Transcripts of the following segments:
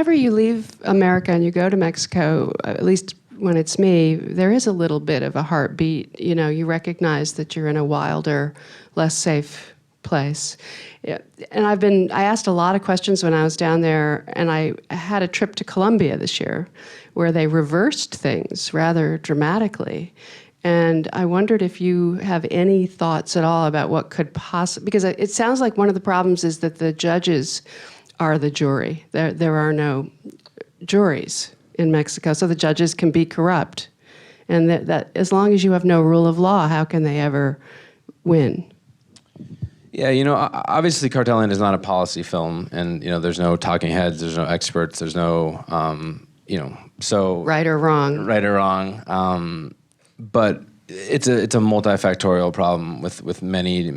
whenever you leave America and you go to Mexico, at least when it's me, there is a little bit of a heartbeat. You know, you recognize that you're in a wilder, less safe place. Yeah. And I asked a lot of questions when I was down there, and I had a trip to Colombia this year where they reversed things rather dramatically. And I wondered if you have any thoughts at all about what could possibly, because it sounds like one of the problems is that the judges are the jury. There are no juries in Mexico, so the judges can be corrupt. And that as long as you have no rule of law, how can they ever win? Yeah, you know, obviously Cartel Land is not a policy film, and, you know, there's no talking heads, there's no experts, there's no, you know, so... Right or wrong. Right or wrong. But it's a multifactorial problem with many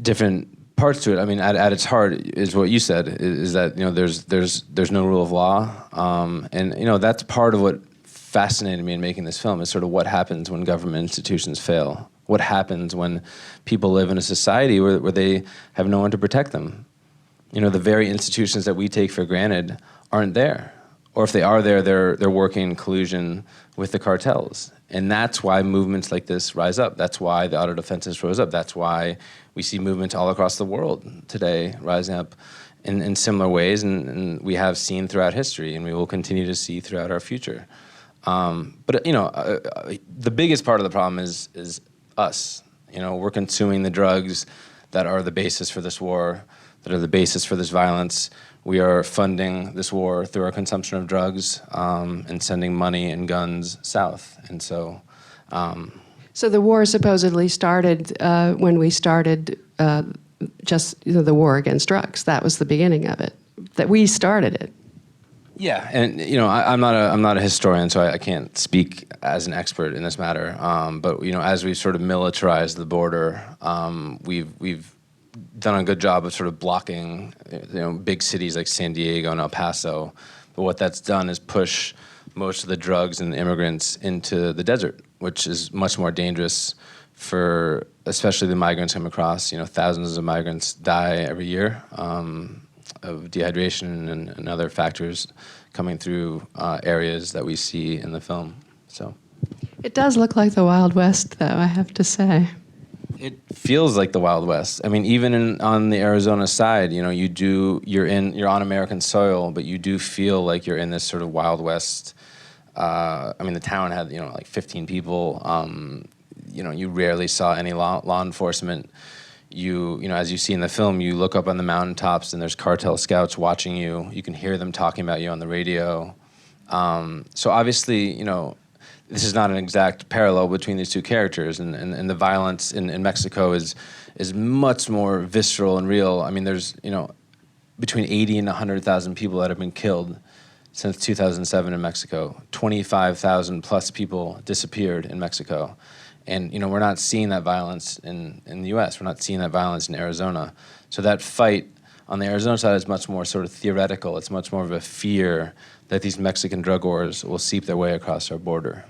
different parts to it. I mean, at its heart is what you said, is that, you know, there's no rule of law, and, you know, that's part of what fascinated me in making this film, is sort of what happens when government institutions fail. What happens when people live in a society where they have no one to protect them? You know, the very institutions that we take for granted aren't there. Or if they are there, they're working in collusion with the cartels. And that's why movements like this rise up. That's why the auto defenses rose up. That's why we see movements all across the world today rising up in similar ways, and we have seen throughout history, and we will continue to see throughout our future. But, you know, the biggest part of the problem is us. You know, we're consuming the drugs that are the basis for this war, that are the basis for this violence. We are funding this war through our consumption of drugs, and sending money and guns south. And so... So the war supposedly started when we started just the war against drugs. That was the beginning of it, that we started it. Yeah, and, you know, I'm not a historian, so I can't speak as an expert in this matter. But, you know, as we sort of militarized the border, we've done a good job of sort of blocking, you know, big cities like San Diego and El Paso. But what that's done is push most of the drugs and the immigrants into the desert, which is much more dangerous for especially the migrants come across. You know, thousands of migrants die every year of dehydration and other factors coming through areas that we see in the film. So it does look like the Wild West, though, I have to say. It feels like the Wild West. I mean, even on the Arizona side, you know, you're on American soil, but you do feel like you're in this sort of Wild West. I mean, the town had, you know, like 15 people. You know, you rarely saw any law enforcement. You know, as you see in the film, you look up on the mountaintops and there's cartel scouts watching you. You can hear them talking about you on the radio. So obviously, you know, this is not an exact parallel between these two characters, and the violence in Mexico is much more visceral and real. I mean, there's, you know, between 80 and 100,000 people that have been killed since 2007 in Mexico. 25,000 plus people disappeared in Mexico. And, you know, we're not seeing that violence in the US. We're not seeing that violence in Arizona. So that fight on the Arizona side is much more sort of theoretical. It's much more of a fear that these Mexican drug wars will seep their way across our border.